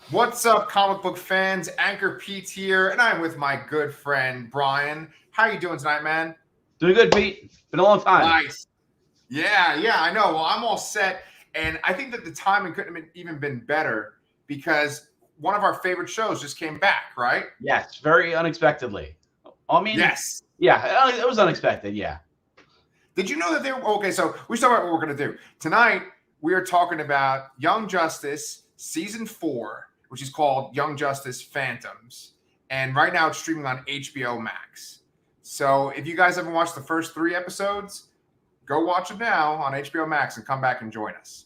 What's up, comic book fans? Anchorpete here, and I'm with my good friend Brian. How you doing tonight, man? Doing good, Pete. Been a long time. Nice. Yeah, I know. Well, I'm all set, and I think that the timing couldn't have even been better because one of our favorite shows just came back, right? Yes, very unexpectedly. I mean, Yes. yeah, it was unexpected. Yeah. Did you know that they were okay? So we talk about what we're going to do tonight. We are talking about Young Justice season 4, which is called Young Justice Phantoms, and right now it's streaming on HBO Max. So if you guys haven't watched the first 3 episodes, go watch them now on HBO Max and come back and join us.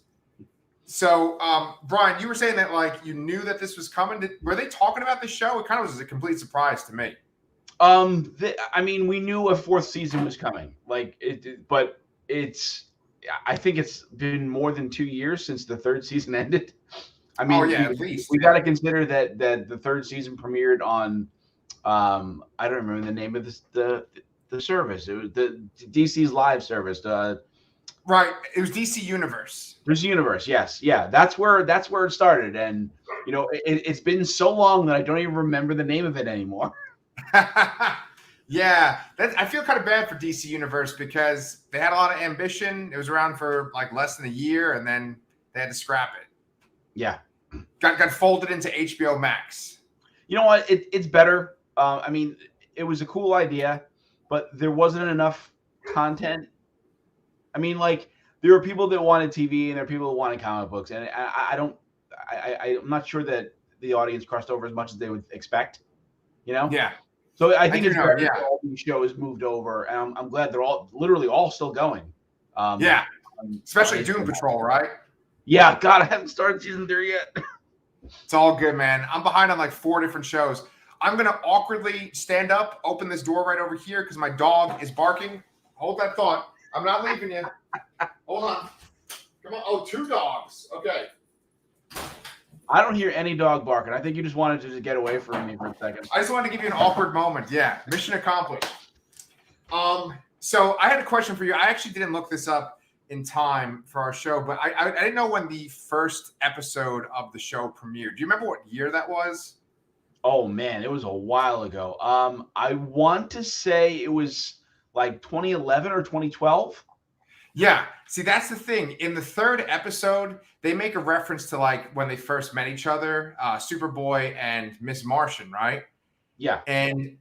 So, Brian, you were saying that like you knew that this was coming. Were they talking about the show? It kind of was a complete surprise to me. I mean, we knew a 4th season was coming, but it's. I think it's been more than 2 years since the 3rd season ended. I mean, at least we got to consider that the 3rd season premiered on. I don't remember the name of the service. It was the DC's live service. Right. It was DC Universe. DC Universe, yes, yeah. That's where it started, and it's been so long that I don't even remember the name of it anymore. Yeah, I feel kind of bad for DC Universe because they had a lot of ambition. It was around for like less than a year, and then they had to scrap it. Yeah, got folded into HBO Max. You know what? It's better. I mean, it was a cool idea, but there wasn't enough content. I mean, like there were people that wanted TV, and there are people that wanted comic books, and I'm not sure that the audience crossed over as much as they would expect. Yeah. So I think it's better that all these shows moved over, and I'm glad they're literally all still going. Especially Doom Patrol, right? Yeah, God, I haven't started season 3 yet. It's all good, man. I'm behind on like 4 different shows. I'm gonna awkwardly stand up, open this door right over here because my dog is barking. Hold that thought. I'm not leaving you. Hold on. Come on. Oh, 2 dogs. Okay. I don't hear any dog barking. I think you just wanted to just get away from me for a second. I just wanted to give you an awkward moment. Yeah, mission accomplished. So I had a question for you. I actually didn't look this up in time for our show, but I didn't know when the first episode of the show premiered. Do you remember what year that was? Oh man, it was a while ago. I want to say it was like 2011 or 2012. Yeah. See, that's the thing. In the 3rd episode, they make a reference to like when they first met each other, Superboy and Miss Martian, right? Yeah. And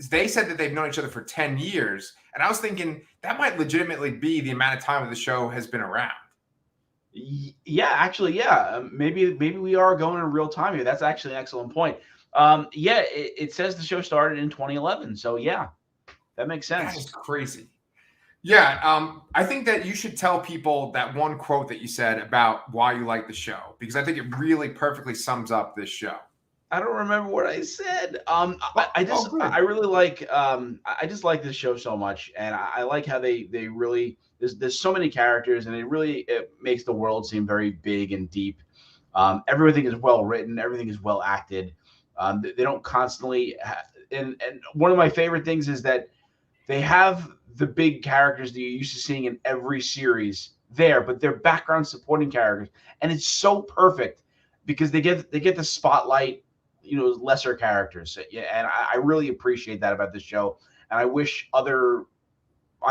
they said that they've known each other for 10 years. And I was thinking that might legitimately be the amount of time the show has been around. Yeah, actually, yeah. Maybe we are going in real time here. That's actually an excellent point. Yeah, it says the show started in 2011. So yeah, that makes sense. That is crazy. Yeah, I think that you should tell people that one quote that you said about why you like the show, because I think it really perfectly sums up this show. I don't remember what I said. I really like I just like this show so much, and I like how they really there's so many characters, and it makes the world seem very big and deep. Everything is well written, everything is well acted. They don't constantly and one of my favorite things is that they have the big characters that you're used to seeing in every series there, but they're background supporting characters, and it's so perfect because they get the spotlight, lesser characters. And I really appreciate that about this show, and I wish other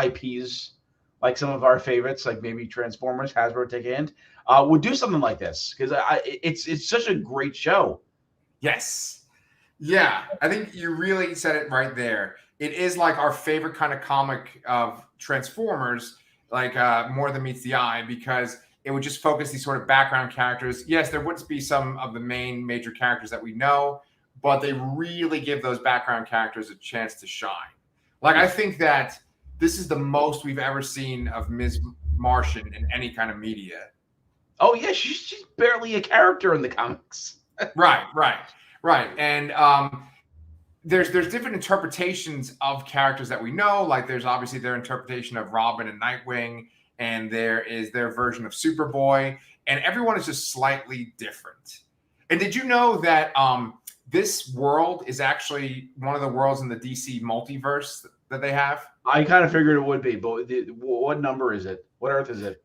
IPs, like some of our favorites, like maybe Transformers, Hasbro, take a hint, would do something like this because it's such a great show. Yes. Yeah, I think you really said it right there. It is like our favorite kind of comic of Transformers, like More Than Meets the Eye, because it would just focus these sort of background characters. Yes, there would be some of the main major characters that we know, but they really give those background characters a chance to shine. Like, I think that this is the most we've ever seen of Ms. Martian in any kind of media. Oh, yeah, she's barely a character in the comics. Right. And there's different interpretations of characters that we know. Like there's obviously their interpretation of Robin and Nightwing, and there is their version of Superboy, and everyone is just slightly different. And did you know that this world is actually one of the worlds in the DC multiverse that they have? I kind of figured it would be, but what number is it? What Earth is it?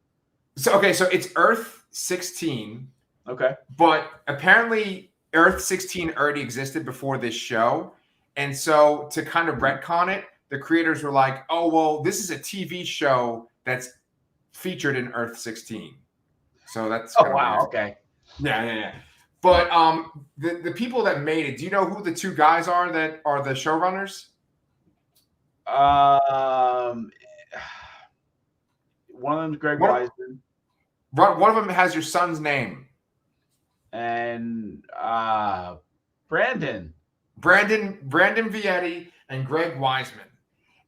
So it's Earth 16. Okay. But apparently Earth 16 already existed before this show. And so to kind of retcon it, the creators were like, oh, well, this is a TV show that's featured in Earth 16. So that's kind of weird. Okay. Yeah. But the people that made it, do you know who the two guys are that are the showrunners? One of them is Greg Weissman. One of them has your son's name. And Brandon Vietti and Greg Weissman.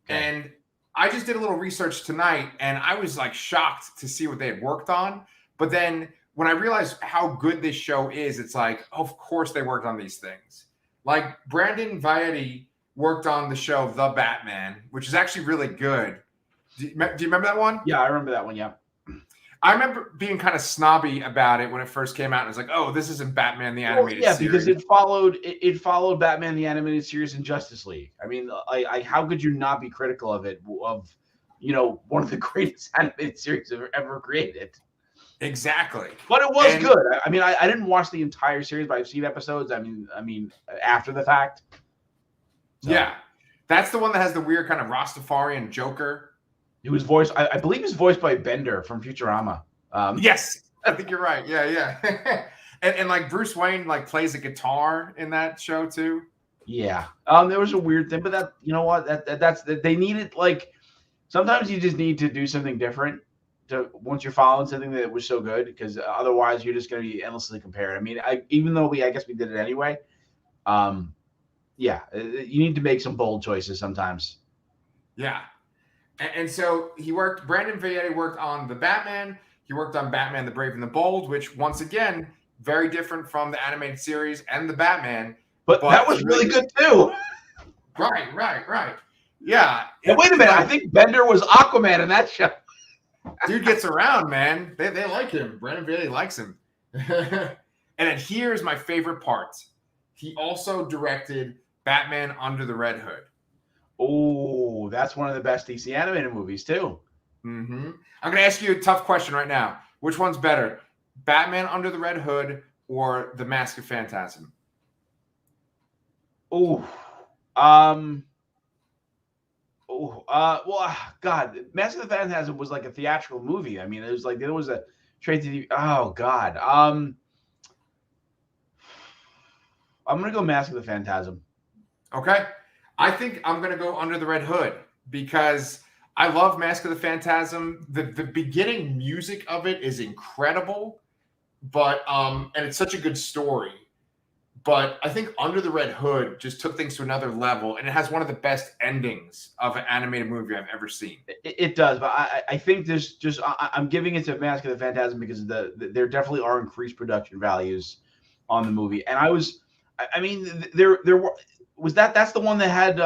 Okay. And I just did a little research tonight, and I was like shocked to see what they had worked on. But then when I realized how good this show is, it's like, of course they worked on these things. Like Brandon Vietti worked on the show The Batman, which is actually really good. Do you remember that one? Yeah, I remember that one. Yeah. I remember being kind of snobby about it when it first came out. It was like, oh, this isn't Batman the Animated Series. Because it followed Batman the Animated Series and Justice League. I mean, how could you not be critical of it? Of one of the greatest animated series ever created. Exactly. But it was good. I mean, I didn't watch the entire series, but I've seen episodes. I mean, after the fact. So. Yeah, that's the one that has the weird kind of Rastafarian Joker. It was voiced, I believe, it's voiced by Bender from Futurama. Yes, I think you're right. Yeah. and like Bruce Wayne like plays a guitar in that show too. Yeah. There was a weird thing, but that that's they needed, like, sometimes you just need to do something different once you're following something that was so good, because otherwise you're just going to be endlessly compared. I mean, even though I guess we did it anyway. Yeah, you need to make some bold choices sometimes. Yeah. And so Brandon Vietti worked on The Batman. He worked on Batman the Brave and the Bold, which, once again, very different from the animated series and The Batman. But that was really good, too. Right. Yeah. And wait a minute. I think Bender was Aquaman in that show. Dude gets around, man. They like him. Brandon Vietti likes him. And then here's my favorite part. He also directed Batman Under the Red Hood. Oh, that's one of the best DC animated movies, too. Mm-hmm. I'm going to ask you a tough question right now. Which one's better, Batman Under the Red Hood or The Mask of Phantasm? Well, God, Mask of the Phantasm was like a theatrical movie. I mean, it was like there was a straight to the. Oh God. I'm gonna go Mask of the Phantasm. Okay. I think I'm going to go Under the Red Hood because I love Mask of the Phantasm. The beginning music of it is incredible, but and it's such a good story. But I think Under the Red Hood just took things to another level, and it has one of the best endings of an animated movie I've ever seen. It does, but I think there's just I'm giving it to Mask of the Phantasm because there definitely are increased production values on the movie, and I mean there was that's the one that had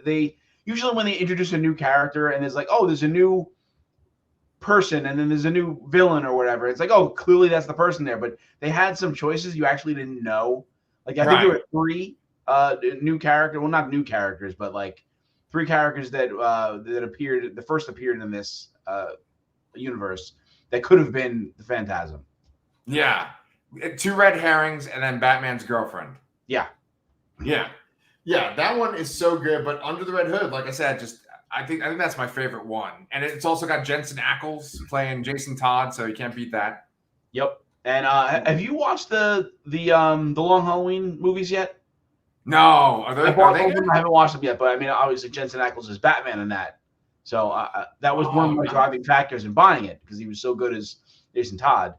they usually when they introduce a new character and there's like, oh, there's a new person and then there's a new villain or whatever, it's like, oh, clearly that's the person there, but they had some choices you actually didn't know. Like I think there were three new characters, well, not new characters, but like three characters that first appeared in this universe that could have been the Phantasm. Yeah, 2 red herrings and then Batman's girlfriend. Yeah, that one is so good. But Under the Red Hood, like I said, I think that's my favorite one. And it's also got Jensen Ackles playing Jason Todd, so you can't beat that. Yep. And have you watched the Long Halloween movies yet? No. Are they good? I haven't watched them yet, but I mean, obviously Jensen Ackles is Batman in that. So that was one of my driving factors in buying it because he was so good as Jason Todd.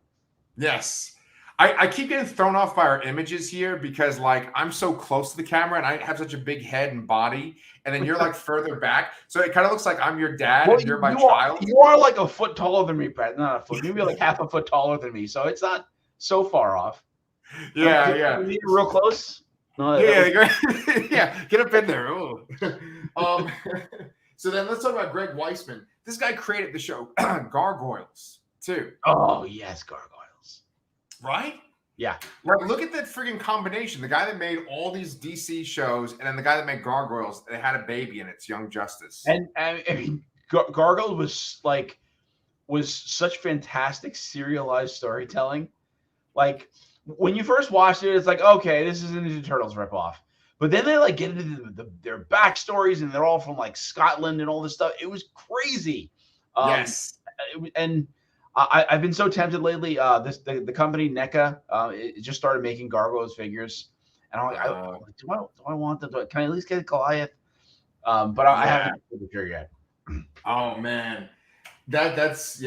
Yes. I keep getting thrown off by our images here because, like, I'm so close to the camera and I have such a big head and body, and then you're like further back, so it kind of looks like I'm your dad and you're my child. You are like a foot taller than me, Brett. Not a foot, maybe like half a foot taller than me, so it's not so far off. Yeah. Can you get real close? No, yeah, get up in there. So then let's talk about Greg Weissman. This guy created the show Gargoyles too. Oh yes, Gargoyles. Right? Yeah. Like, look at that freaking combination. The guy that made all these DC shows and then the guy that made Gargoyles, they had a baby and it's Young Justice. And I mean, Gargoyles was such fantastic serialized storytelling. Like when you first watched it, it's like, okay, this is a Ninja Turtles ripoff. But then they like get into their backstories, and they're all from like Scotland and all this stuff. It was crazy. Yes. And I've been so tempted lately. The company NECA it just started making Gargoyles figures, and I'm like, do I want them? Can I at least get Goliath? But I haven't pulled the trigger yet. Oh man, that's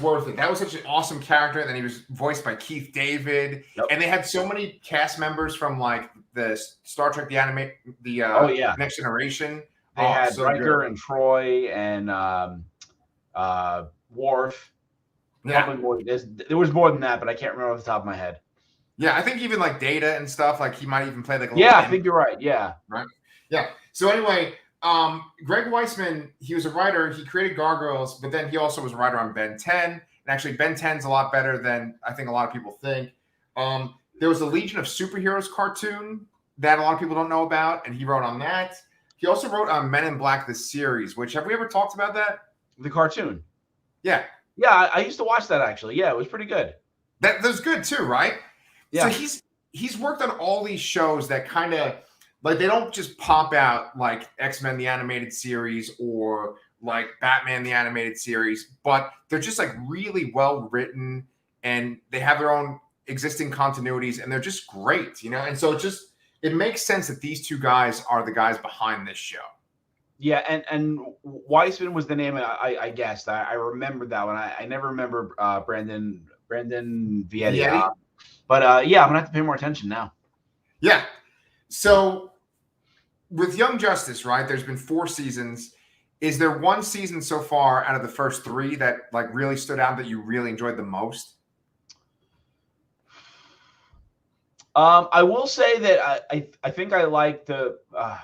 worth it. That was such an awesome character. And then he was voiced by Keith David, and they had so many cast members from like the Star Trek, the Next Generation. They had Riker and Troy and Worf. Yeah, there was more than that, but I can't remember off the top of my head. Yeah, I think even like Data and stuff, like he might even play like a little I think you're right. Yeah. Right. Yeah. So anyway, Greg Weissman, he was a writer. He created Gargoyles, but then he also was a writer on Ben 10. And actually, Ben 10's a lot better than I think a lot of people think. There was a Legion of Superheroes cartoon that a lot of people don't know about, and he wrote on that. He also wrote on Men in Black, the series, which have we ever talked about that? The cartoon. Yeah. Yeah, I used to watch that actually. Yeah, it was pretty good. That was good too, right? Yeah. So he's worked on all these shows that kind of like they don't just pop out like X-Men the animated series or like Batman the animated series, but they're just like really well written and they have their own existing continuities and they're just great, you know? And so it makes sense that these two guys are the guys behind this show. Yeah, and Weissman was the name I guessed. I remembered that one. I never remember Brandon Vietti. But yeah, I'm gonna have to pay more attention now. Yeah. So with Young Justice, right? There's been 4 seasons. Is there one season so far out of the first 3 that like really stood out that you really enjoyed the most? I will say that I think I like the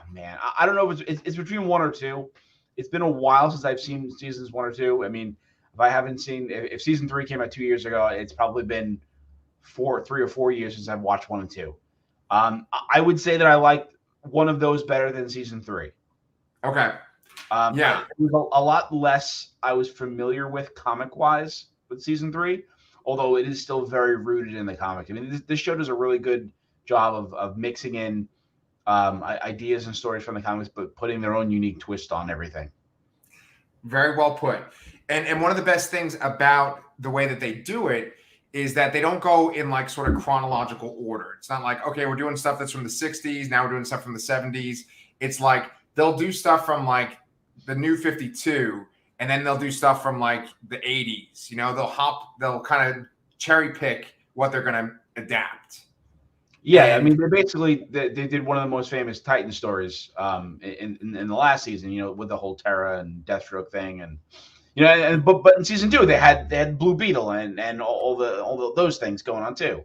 man. I don't know if it's between 1 or 2. It's been a while since I've seen seasons 1 or 2. I mean, if season 3 came out 2 years ago, it's probably been 3 or 4 years since I've watched 1 and 2. I would say that I liked one of those better than season 3. Okay. Yeah, it was a lot less I was familiar with comic wise with season 3. Although it is still very rooted in the comic. I mean, this show does a really good job of mixing in ideas and stories from the comics, but putting their own unique twist on everything. Very well put. And one of the best things about the way that they do it is that they don't go in like sort of chronological order. It's not like, okay, we're doing stuff that's from the 60s. Now we're doing stuff from the 70s. It's like they'll do stuff from like the New 52. And then they'll do stuff from like the 80s. You know, they'll kind of cherry pick what they're going to adapt. Yeah, I mean, they did one of the most famous Titan stories in the last season. You know, with the whole Terra and Deathstroke thing, and you know, but in season 2 they had Blue Beetle and all those things going on too.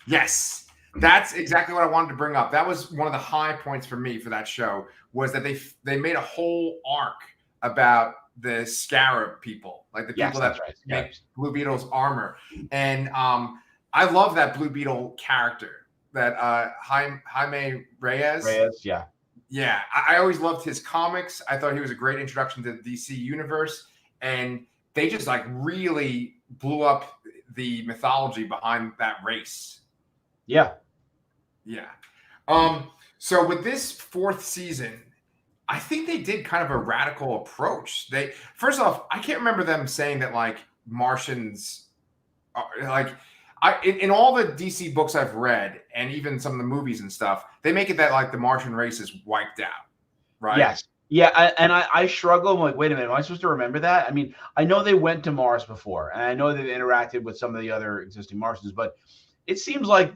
Yes, that's exactly what I wanted to bring up. That was one of the high points for me for that show was that they made a whole arc about the Scarab people, like the people that make Blue Beetle's armor. And I love that Blue Beetle character, that Jaime Reyes. Yeah. I always loved his comics. I thought he was a great introduction to the DC universe. And they just like really blew up the mythology behind that race. Yeah. Yeah. So with this 4th season, I think they did kind of a radical approach. First off, I can't remember them saying that like Martians are like in all the DC books I've read and even some of the movies and stuff, they make it that like the Martian race is wiped out. Right. Yes. Yeah. I struggle. I'm like, wait a minute. Am I supposed to remember that? I mean, I know they went to Mars before and I know they've interacted with some of the other existing Martians, but it seems like,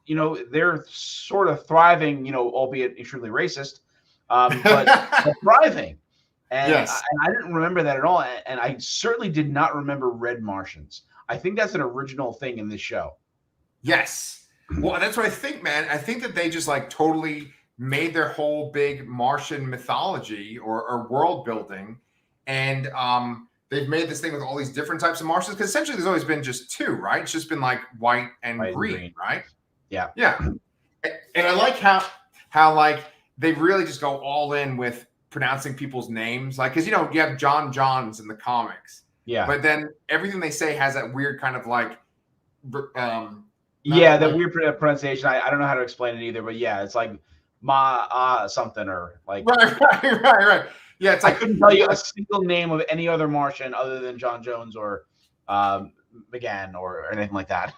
you know, they're sort of thriving, you know, albeit extremely racist. But thriving, and yes. I didn't remember that at all, and I certainly did not remember Red Martians. I think that's an original thing in this show. Yes, well, that's what I think, man. I think that they just like totally made their whole big Martian mythology or world building, and they've made this thing with all these different types of Martians. Because essentially, there's always been just 2, right? It's just been like white and green, right? Yeah, yeah. And I like how like. They really just go all in with pronouncing people's names. Like, because, you know, you have Johns in the comics. Yeah. But then everything they say has that weird kind of like Yeah, that weird pronunciation. I don't know how to explain it either, but yeah, it's like something or like. Right. Yeah, it's like I couldn't tell you a single name of any other Martian other than John Jones or McGann or anything like that.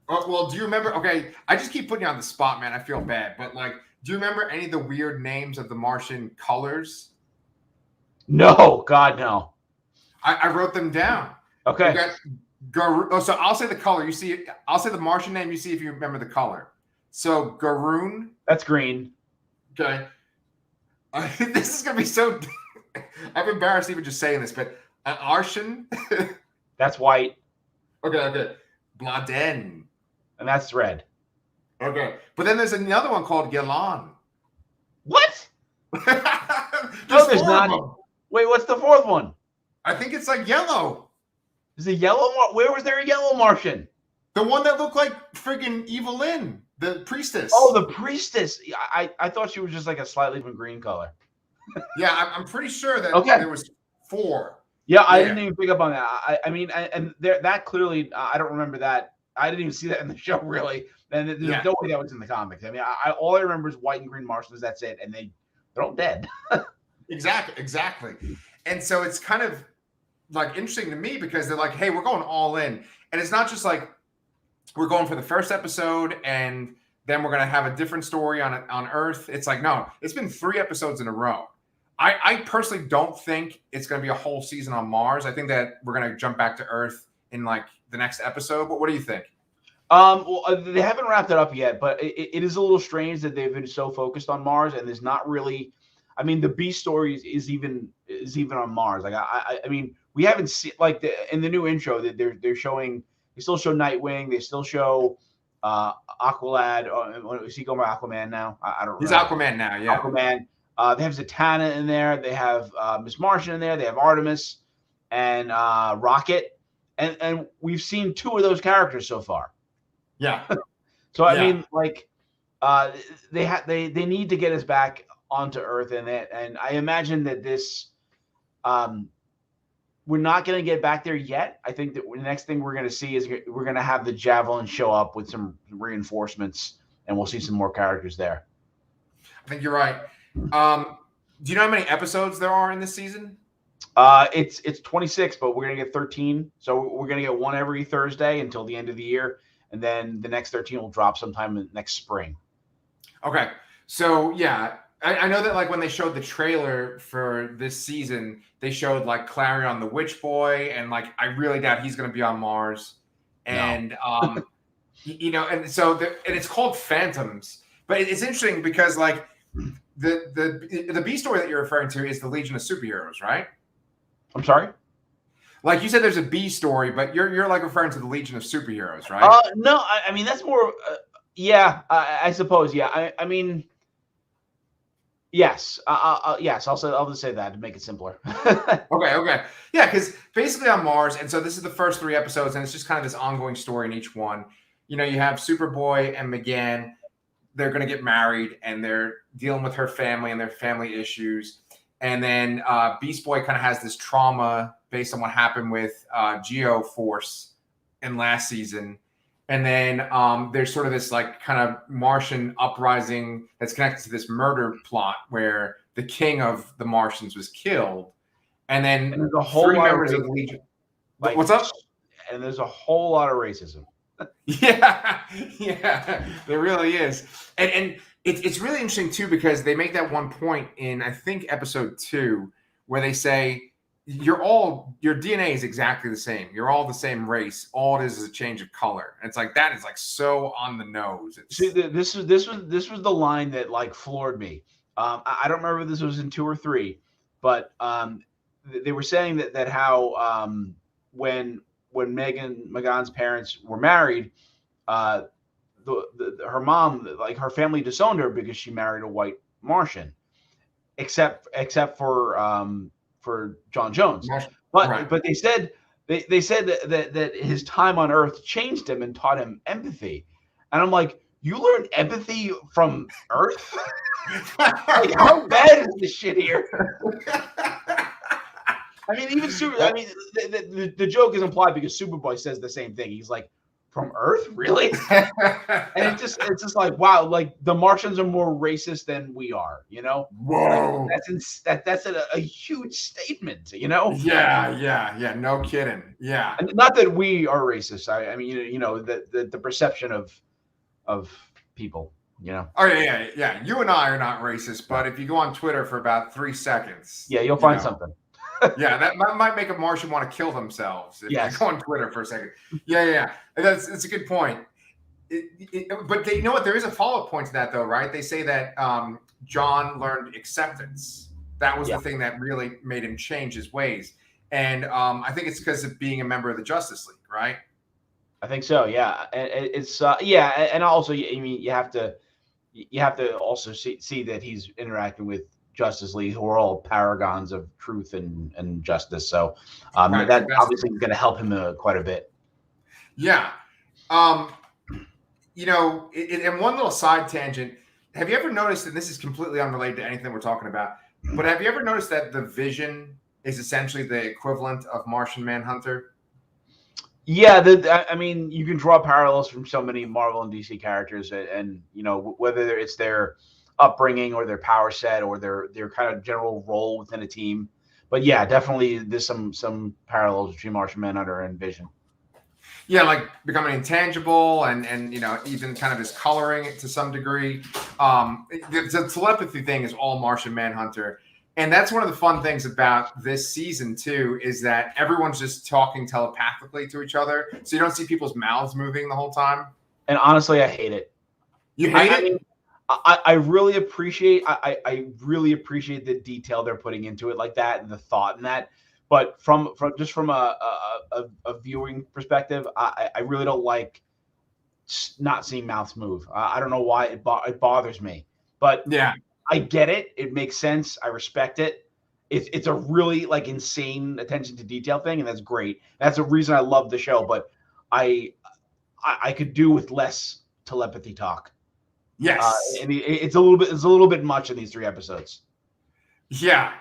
Well, do you remember? Okay, I just keep putting you on the spot, man. I feel bad, but like, do you remember any of the weird names of the Martian colors? No, God, no. I wrote them down. Okay. So I'll say the color. You see, I'll say the Martian name. You see if you remember the color. So Garoon. That's green. Okay. This is gonna be so. I'm embarrassed even just saying this, but Arshan. That's white. Okay. Bladen. And that's red. Okay, but then there's another one called Galan. What? No, there's not. Wait, what's the fourth one? I think it's like yellow. Is it yellow? Where was there a yellow Martian? The one that looked like friggin' Evelyn, the priestess. Oh, the priestess. I thought she was just like a slightly different green color. Yeah, I'm pretty sure that there was 4. Yeah, I didn't even pick up on that. I mean, and there that clearly, I don't remember that. I didn't even see that in the show, really. And there's no way that was in the comics. I mean, all I remember is white and green Martians. That's it. And they're all dead. Exactly. And so it's kind of like interesting to me because they're like, hey, we're going all in. And it's not just like we're going for the first episode and then we're going to have a different story on Earth. It's like, no, it's been 3 episodes in a row. I personally don't think it's going to be a whole season on Mars. I think that we're going to jump back to Earth in like the next episode. But what do you think? Well, they haven't wrapped it up yet, but it is a little strange that they've been so focused on Mars and there's not really. I mean, the B story is even on Mars. Like I mean, we haven't seen like in the new intro that they're showing. They still show Nightwing. They still show Aqualad. Is he going by Aquaman now? I don't. He's Aquaman now. Yeah. Aquaman. They have Zatanna in there. They have Miss Martian in there. They have Artemis and Rocket, and we've seen 2 of those characters so far. Yeah. So I mean, like, they need to get us back onto Earth, and I imagine that this, we're not going to get back there yet. I think that the next thing we're going to see is we're going to have the Javelin show up with some reinforcements, and we'll see some more characters there. I think you're right. Do you know how many episodes there are in this season? It's 26, but we're going to get 13. So we're going to get 1 every Thursday until the end of the year. And then the next 13 will drop sometime next spring. Okay. So, yeah, I know that, like, when they showed the trailer for this season, they showed, like, Clarion the Witch Boy, and, like, I really doubt he's going to be on Mars. And, you know, and so, and it's called Phantoms. But it's interesting because, like, the B story that you're referring to is the Legion of Superheroes, right? I'm sorry? Like you said, there's a B story, but you're like referring to the Legion of Superheroes, right? No, I mean that's more. Yeah, I suppose. Yeah, I mean, yes, yes. I'll just say that to make it simpler. Okay, yeah, because basically on Mars, and so this is the first 3 episodes, and it's just kind of this ongoing story in each one. You know, you have Superboy and McGann. They're going to get married, and they're dealing with her family and their family issues. And then Beast Boy kind of has this trauma based on what happened with Geoforce in last season. And then there's sort of this like kind of Martian uprising that's connected to this murder plot where the king of the Martians was killed. And then there's a whole 3 lot members of the Legion. What's up? And there's a whole lot of racism. Yeah, there really is. And it's really interesting too, because they make that one point in, I think, episode 2, where they say your DNA is exactly the same. You're all the same race. All it is a change of color. And it's like, that is like so on the nose. See, this was the line that like floored me. I don't remember if this was in 2 or 3, but they were saying that how when McGann's parents were married, her mom, like her family, disowned her because she married a white Martian, except for John Jones. But they said that his time on Earth changed him and taught him empathy, and I'm like, you learned empathy from Earth? Like, how bad is this shit here? I mean, even the joke is implied because Superboy says the same thing. He's like, from Earth, really? And it's just like, wow, like the Martians are more racist than we are, you know? Whoa. That's a huge statement, you know? Yeah. No kidding. Yeah. And not that we are racist. I mean, you know, the perception of people, you know? Oh yeah. You and I are not racist, but if you go on Twitter for about 3 seconds, Yeah, you'll find something. Yeah, that might make a Martian want to kill themselves if you go on Twitter for a second. Yeah. It's a good point. But you know what? There is a follow-up point to that, though, right? They say that John learned acceptance. That was the thing that really made him change his ways. And I think it's because of being a member of the Justice League, right? I think so. Yeah, and it's and also, I mean, you have to also see that he's interacting with Justice League, who are all paragons of truth and justice. So that obviously is going to help him quite a bit. Yeah. You know, and one little side tangent. Have you ever noticed, and this is completely unrelated to anything we're talking about, but have you ever noticed that the Vision is essentially the equivalent of Martian Manhunter? Yeah, I mean, you can draw parallels from so many Marvel and DC characters, and you know, whether it's their upbringing or their power set or their kind of general role within a team. But yeah, definitely there's some parallels between Martian Manhunter and Vision. Yeah, like becoming intangible and you know, even kind of his coloring to some degree. The telepathy thing is all Martian Manhunter. And that's one of the fun things about this season, too, is that everyone's just talking telepathically to each other. So you don't see people's mouths moving the whole time. And honestly, I hate it. You hate it? I mean, I really appreciate the detail they're putting into it like that and the thought in that. But from a viewing perspective, I really don't like not seeing mouths move. I don't know why it bothers me. But yeah. I get it. It makes sense. I respect it. It's a really like insane attention to detail thing, and that's great. That's the reason I love the show. But I could do with less telepathy talk. Yes, and it's a little bit much in these 3 episodes. Yeah.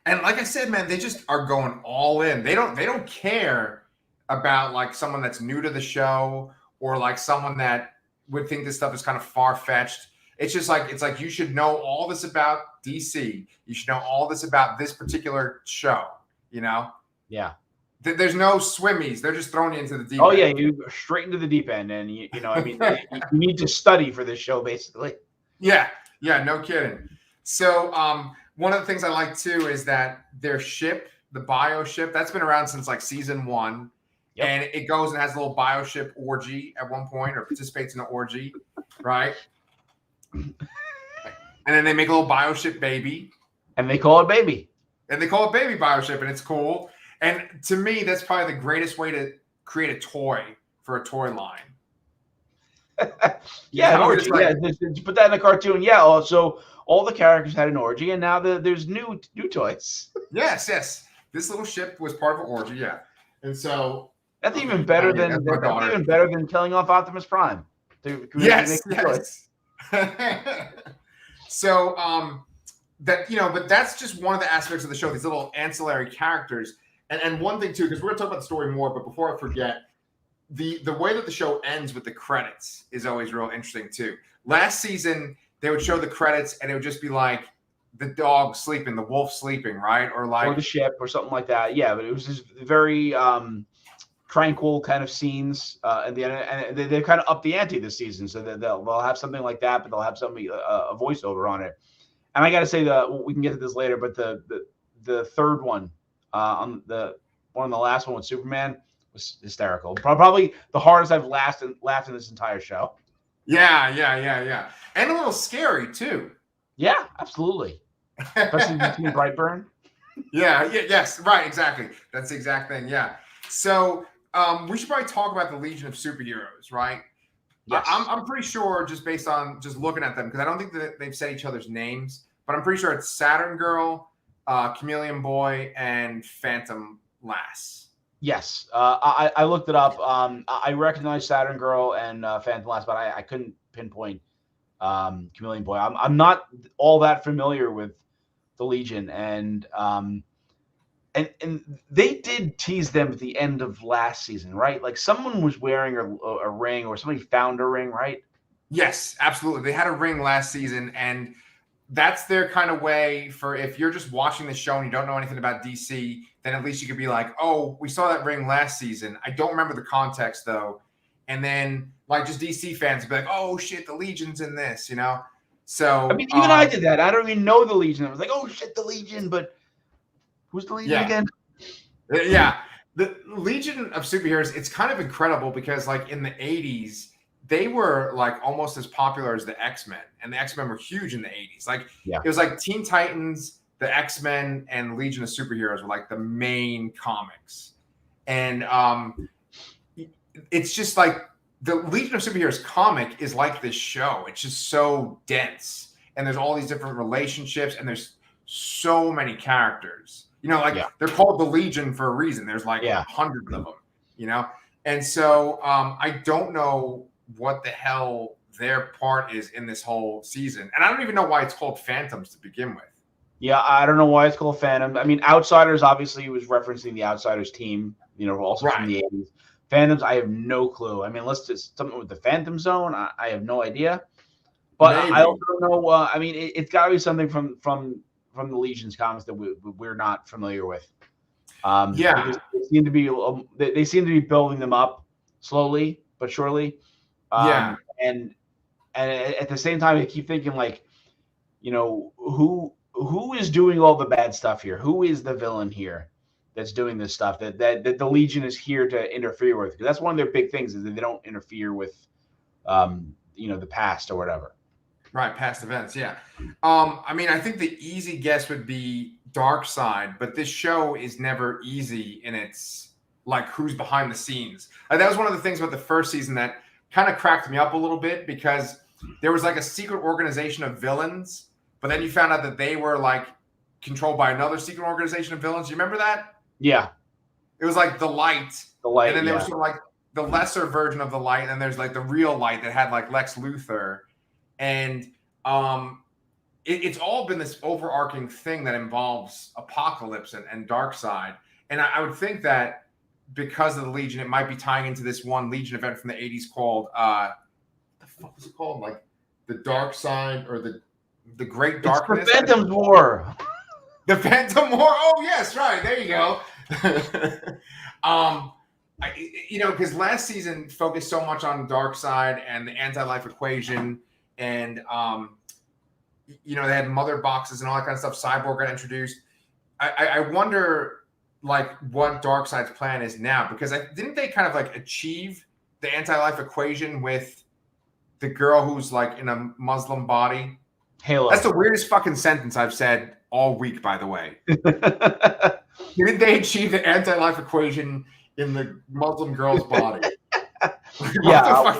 And like I said, man, they just are going all in. They don't care about like someone that's new to the show or like someone that would think this stuff is kind of far-fetched. It's just like, you should know all this about DC. You should know all this about this particular show, you know? Yeah. There's no swimmies. They're just throwing you into the deep end. Oh, yeah. You go straight into the deep end. And, you know, I mean, you need to study for this show, basically. Yeah, no kidding. So one of the things I like, too, is that their ship, the bio ship, that's been around since like season 1. Yep. And it goes and has a little bio ship orgy at one point or participates in an orgy, right? And then they make a little bioship baby. And they call it baby. And they call it baby bioship, and it's cool. And to me, that's probably the greatest way to create a toy for a toy line. Yeah, an orgy. Like, just put that in a cartoon. Yeah, also all the characters had an orgy, and now there's new toys. Yes. This little ship was part of an orgy, yeah. And so that's even better than killing off Optimus Prime. Yes. So that, you know, but that's just one of the aspects of the show, these little ancillary characters. And one thing too, because we're gonna talk about the story more, but before I forget, the way that the show ends with the credits is always real interesting too. Last season they would show the credits and it would just be like the dog sleeping, the wolf sleeping, right? Or the ship or something like that. Yeah, but it was just very tranquil kind of scenes at the end, and they kind of up the ante this season, so that they'll have something like that, but they'll have something a voiceover on it. And I got to say that we can get to this later, but the third one, on the last one with Superman was hysterical. Probably the hardest I've laughed in this entire show. Yeah, and a little scary too. Yeah, absolutely. Especially between Brightburn. Yes, right, exactly. That's the exact thing. Yeah. So we should probably talk about the Legion of Superheroes, right? Yes. I'm pretty sure, just based on just looking at them, because I don't think that they've said each other's names, but I'm pretty sure it's Saturn Girl, Chameleon Boy, and Phantom Lass. Yes, I looked it up. I recognize Saturn Girl and Phantom Lass, but I couldn't pinpoint Chameleon Boy. I'm not all that familiar with the Legion, and and they did tease them at the end of last season, right? Like someone was wearing a ring, or somebody found a ring, right? Yes, absolutely. They had a ring last season, and that's their kind of way for if you're just watching the show and you don't know anything about DC, then at least you could be like, oh, we saw that ring last season. I don't remember the context though. And then like just DC fans would be like, oh shit, the Legion's in this, you know? So I mean, even I did that. I don't even know the Legion. I was like, oh shit, the Legion, but who's the Legion again? Yeah. The Legion of Superheroes, it's kind of incredible because like in the 80s, they were like almost as popular as the X-Men, and the X-Men were huge in the 80s. Like it was like Teen Titans, the X-Men, and Legion of Superheroes were like the main comics. And it's just like the Legion of Superheroes comic is like this show. It's just so dense, and there's all these different relationships, and there's so many characters. You know, like they're called the Legion for a reason. There's like hundreds of them, you know? And so I don't know what the hell their part is in this whole season. And I don't even know why it's called Phantoms to begin with. Yeah, I don't know why it's called Phantom. I mean, Outsiders, obviously, he was referencing the Outsiders team, you know, also from the 80s. Phantoms, I have no clue. I mean, unless it's something with the Phantom Zone, I have no idea. But I also don't know. I mean, it's got to be something from the Legion's comics that we're not familiar with. Because they seem to be building them up slowly but surely. And at the same time, I keep thinking, like, you know, who is doing all the bad stuff here? Who is the villain here that's doing this stuff that the Legion is here to interfere with? Because that's one of their big things, is that they don't interfere with, you know, the past or whatever. Right, past events, yeah. I mean, I think the easy guess would be Darkseid, but this show is never easy in its, like, who's behind the scenes. That was one of the things about the first season that kind of cracked me up a little bit, because there was like a secret organization of villains, but then you found out that they were like controlled by another secret organization of villains. You remember that? Yeah. It was like the Light. And then there was sort of like the lesser version of the Light, and then there's like the real Light that had like Lex Luthor. And it's all been this overarching thing that involves Apocalypse and Darkseid. And I would think that because of the Legion, it might be tying into this one Legion event from the 80s called what the fuck was it called? Like the Darkseid, or the Great Darkness. The Phantom War. The Phantom War. Oh yes, right. There you go. You know, because last season focused so much on Darkseid and the anti-life equation, and you know, they had mother boxes and all that kind of stuff. Cyborg got introduced. I wonder, like, what Darkseid's plan is now, because didn't they kind of like achieve the anti-life equation with the girl who's like in a Muslim body? Halo. That's the weirdest fucking sentence I've said all week, by the way. Didn't they achieve the anti-life equation in the Muslim girl's body? Yeah,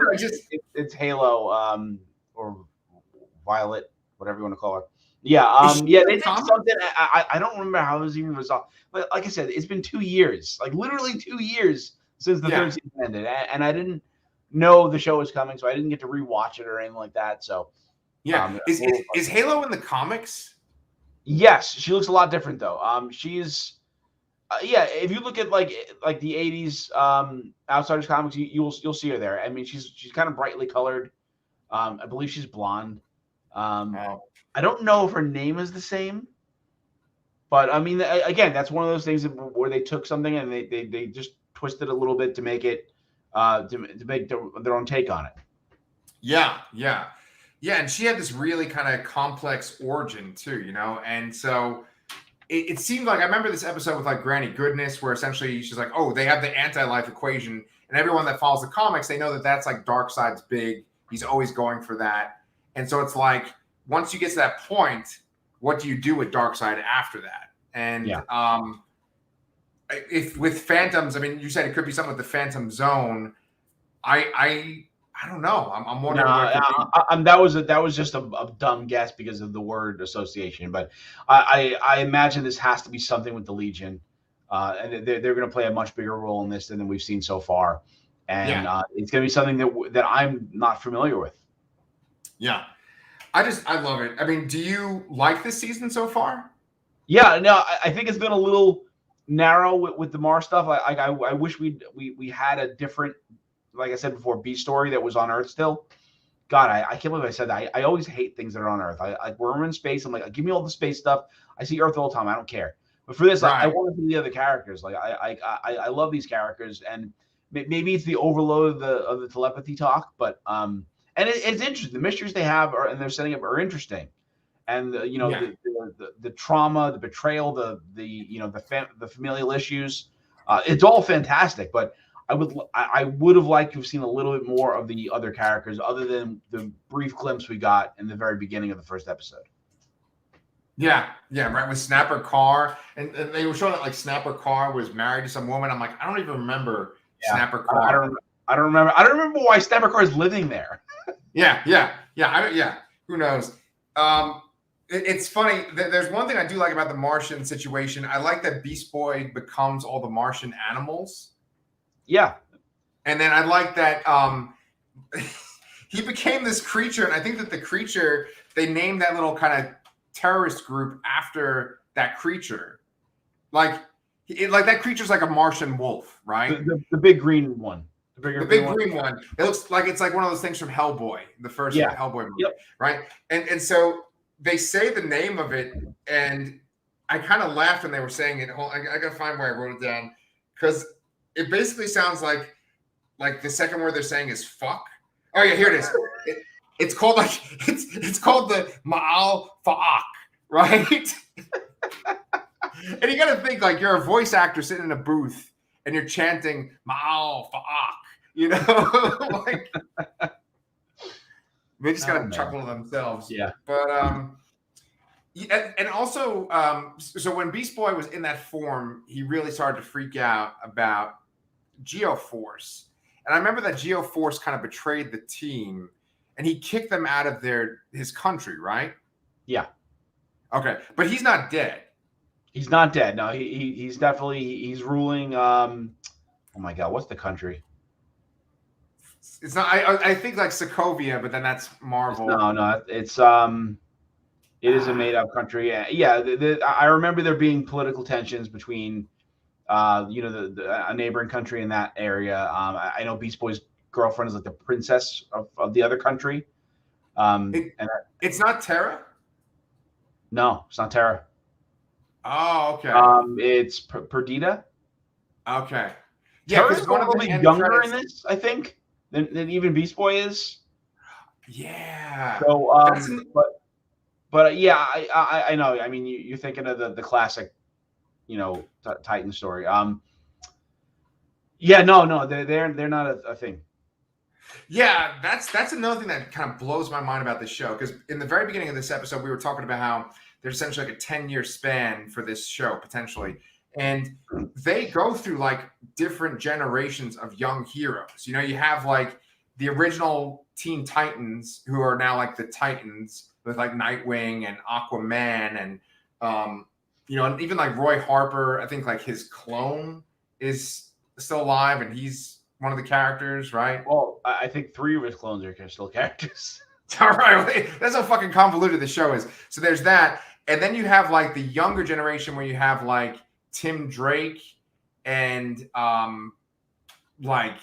it's Halo, or Violet, whatever you want to call her. Yeah, they did something. I don't remember how it was even resolved. But like I said, it's been 2 years, like literally 2 years since the third season ended, and I didn't know the show was coming, so I didn't get to rewatch it or anything like that. So is Halo in the comics? Yes, she looks a lot different though. She's if you look at like the 80s Outsiders comics, you'll see her there. I mean, she's kind of brightly colored. I believe she's blonde. I don't know if her name is the same, but I mean, again, that's one of those things where they took something and they just twisted a little bit to make it to make their own take on it. Yeah. And she had this really kind of complex origin too, you know, and so it seemed like, I remember this episode with like Granny Goodness, where essentially she's like, oh, they have the anti-life equation, and everyone that follows the comics, they know that that's like Darkseid's big. He's always going for that. And so it's like, once you get to that point, what do you do with Darkseid after that? And if with Phantoms, I mean, you said it could be something with the Phantom Zone. I don't know. I'm wondering. That was just a dumb guess because of the word association. But I imagine this has to be something with the Legion, and they're going to play a much bigger role in this than we've seen so far. And it's going to be something that I'm not familiar with. Yeah. I love it. I mean, do you like this season so far? Yeah, no, I think it's been a little narrow with the Mars stuff. I wish we had a different, like I said before, B story that was on Earth still. God, I can't believe I said that. I always hate things that are on Earth. We're in space. I'm like, give me all the space stuff. I see Earth all the time. I don't care. But for this, I want to see the other characters. Like I love these characters, and maybe it's the overload of the telepathy talk, but and it's interesting. The mysteries they have and they're setting up are interesting, and the trauma, the betrayal, the familial issues, it's all fantastic. But I would have liked to have seen a little bit more of the other characters, other than the brief glimpse we got in the very beginning of the first episode. Yeah, right. With Snapper Carr, and they were showing that like Snapper Carr was married to some woman. I'm like, I don't even remember Snapper Carr. I don't remember why Snapper Carr is living there. Yeah. Who knows? It's funny. There's one thing I do like about the Martian situation. I like that Beast Boy becomes all the Martian animals. Yeah. And then I like that he became this creature, and I think that the creature, they named that little kind of terrorist group after that creature. Like that creature's like a Martian wolf, right? The big green one. The big green one. It looks like it's like one of those things from Hellboy, the first Hellboy movie, right? And so they say the name of it, and I kind of laughed when they were saying it. I gotta find where I wrote it down, because it basically sounds like the second word they're saying is fuck. Oh yeah, here it is. It's called it's called the Ma'al Fa'ak, right? And you got to think like you're a voice actor sitting in a booth and you're chanting Ma'al Fa'ak, you know, like they just got to chuckle to themselves. Yeah, but and also so when Beast Boy was in that form, he really started to freak out about Geoforce, and I remember that Geoforce kind of betrayed the team. And he kicked them out of his country, right? Yeah. Okay, but he's not dead. He's not dead. No, he's definitely he's ruling. Oh my God, what's the country? It's not. I think like Sokovia, but then that's Marvel. No, it's it is a made up country. Yeah, I remember there being political tensions between a neighboring country in that area. I know Beast Boy's girlfriend is like the princess of the other country. It's not Terra? No, it's not Terra. Oh, okay. It's Perdita. Okay. Yeah, Terra's one of the younger in this, I think, than even Beast Boy is. Yeah. So, but yeah, I know. I mean, you're thinking of the classic, Titan story. Yeah, no, they're not a thing. Yeah, that's another thing that kind of blows my mind about this show, because in the very beginning of this episode, we were talking about how there's essentially like a 10-year span for this show, potentially. And they go through like different generations of young heroes. You have like the original Teen Titans, who are now like the Titans, with like Nightwing and Aquaman and, and even like Roy Harper. I think like his clone is still alive, and he's one of the characters, right? Well, I think 3 of his clones are still characters. All right. That's how fucking convoluted the show is. So there's that. And then you have like the younger generation where you have like Tim Drake and like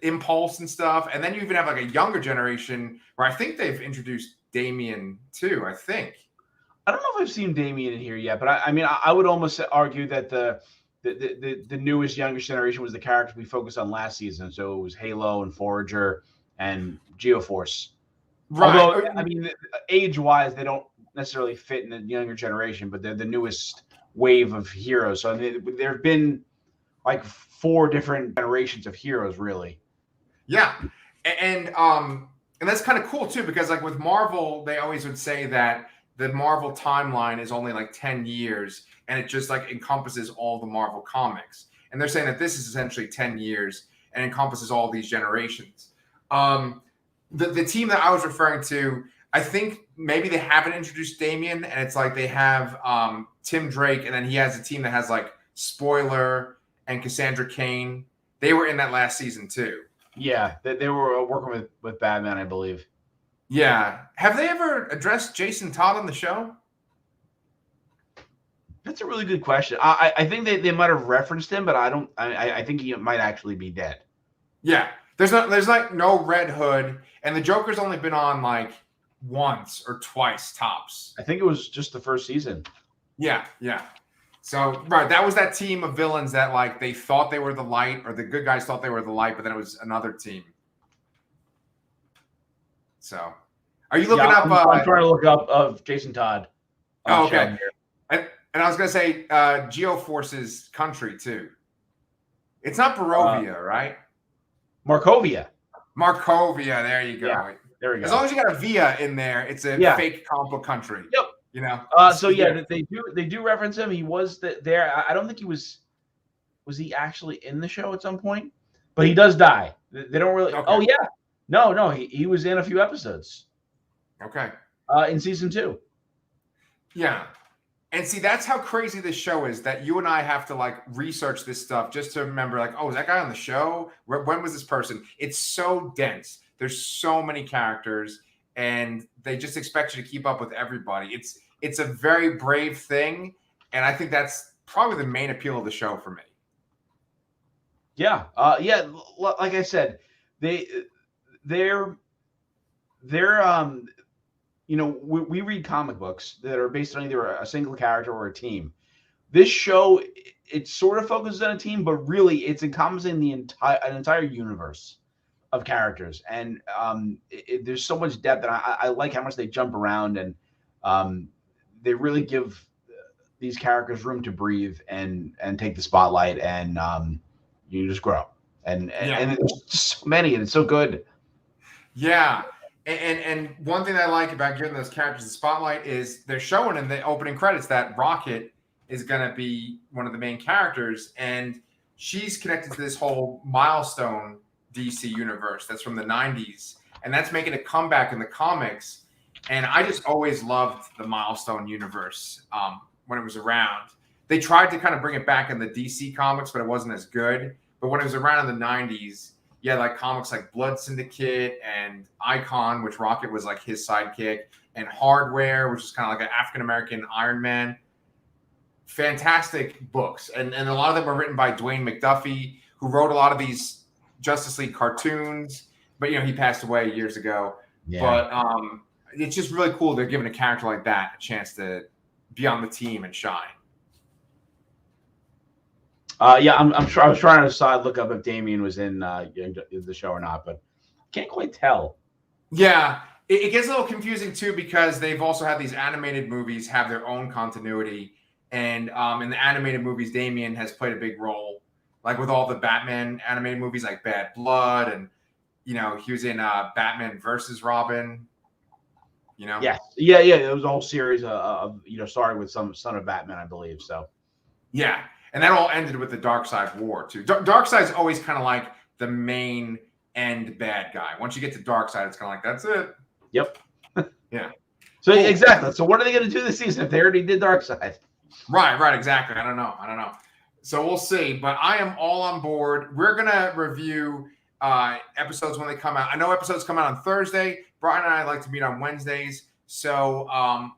Impulse and stuff. And then you even have like a younger generation where I think they've introduced Damian too, I think. I don't know if I've seen Damian in here yet, but I would almost argue that the newest youngest generation was the characters we focused on last season. So it was Halo and Forager and Geoforce. Right. Although, age-wise, they don't necessarily fit in the younger generation, but they're the newest wave of heroes. So there have been like 4 different generations of heroes, really. Yeah. And that's kind of cool too, because like with Marvel, they always would say that the Marvel timeline is only like 10 years, and it just like encompasses all the Marvel comics. And they're saying that this is essentially 10 years and encompasses all these generations. The team that I was referring to, I think maybe they haven't introduced Damian, and it's like they have Tim Drake, and then he has a team that has like Spoiler and Cassandra Cain. They were in that last season too. Yeah, they were working with Batman, I believe. Yeah. Have they ever addressed Jason Todd on the show? That's a really good question. I think they might have referenced him, but I think he might actually be dead. Yeah. There's like no Red Hood, and the Joker's only been on like once or twice tops. I think it was just the first season. Yeah. So right, that was that team of villains that like they thought they were the light, or the good guys thought they were the light, but then it was another team. So, are you looking up? I'm trying to look up of Jason Todd. Oh, okay. And I was gonna say Geoforce's country too. It's not Barovia, right? Markovia. Markovia. There you go. Yeah, there we go. As long as you got a Via in there, it's a fake comic book country. Yep. You know. So yeah, they do reference him. He was there. I don't think he was. Was he actually in the show at some point? But he does die. They don't really. Okay. Oh yeah. No. He was in a few episodes. Okay. In season 2. Yeah. And see, that's how crazy this show is, that you and I have to like research this stuff just to remember, like, oh, is that guy on the show? When was this person? It's so dense. There's so many characters, and they just expect you to keep up with everybody. It's a very brave thing, and I think that's probably the main appeal of the show for me. Yeah. Like I said, they're we read comic books that are based on either a single character or a team. This show, it sort of focuses on a team, but really it's encompassing an entire universe of characters. And there's so much depth, and I like how much they jump around, and they really give these characters room to breathe and take the spotlight, and you just grow. And there's just so many, and it's so good. Yeah. And one thing I like about giving those characters the spotlight is they're showing in the opening credits that Rocket is going to be one of the main characters, and she's connected to this whole Milestone DC universe that's from the 90s, and that's making a comeback in the comics. And I just always loved the Milestone universe when it was around. They tried to kind of bring it back in the DC comics, but it wasn't as good. But when it was around in the 90s, yeah, like comics like Blood Syndicate and Icon, which Rocket was like his sidekick, and Hardware, which is kind of like an African-American Iron Man. Fantastic books. And a lot of them were written by Dwayne McDuffie, who wrote a lot of these Justice League cartoons. But, he passed away years ago. Yeah. But it's just really cool they're giving a character like that a chance to be on the team and shine. I'm sure. I was trying to look up if Damian was in the show or not, but can't quite tell. Yeah, it gets a little confusing too, because they've also had these animated movies have their own continuity, and in the animated movies, Damian has played a big role, like with all the Batman animated movies, like Bad Blood, and he was in Batman versus Robin. Yes, yeah. It was a whole series of started with some Son of Batman, I believe. So yeah. And that all ended with the Darkseid War, too. Darkseid's always kind of like the main end bad guy. Once you get to Darkseid, it's kind of like, that's it. Yep. Yeah. So exactly. So what are they going to do this season if they already did Darkseid? Right. Exactly. I don't know. So we'll see. But I am all on board. We're going to review episodes when they come out. I know episodes come out on Thursday. Brian and I like to meet on Wednesdays. So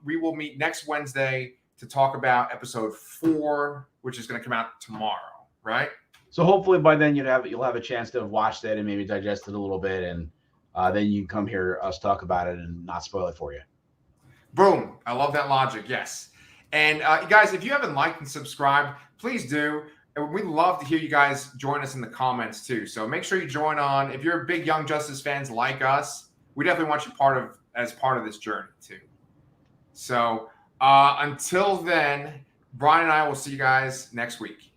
we will meet next Wednesday to talk about episode 4, which is going to come out tomorrow, right? So hopefully by then you'll have a chance to have watched it and maybe digest it a little bit, and then you can come hear us talk about it and not spoil it for you. Boom. I love that logic. Yes. And guys, if you haven't liked and subscribed, please do. And we'd love to hear you guys join us in the comments too. So make sure you join on. If you're big Young Justice fans like us, we definitely want you as part of this journey too. So until then, Brian and I will see you guys next week.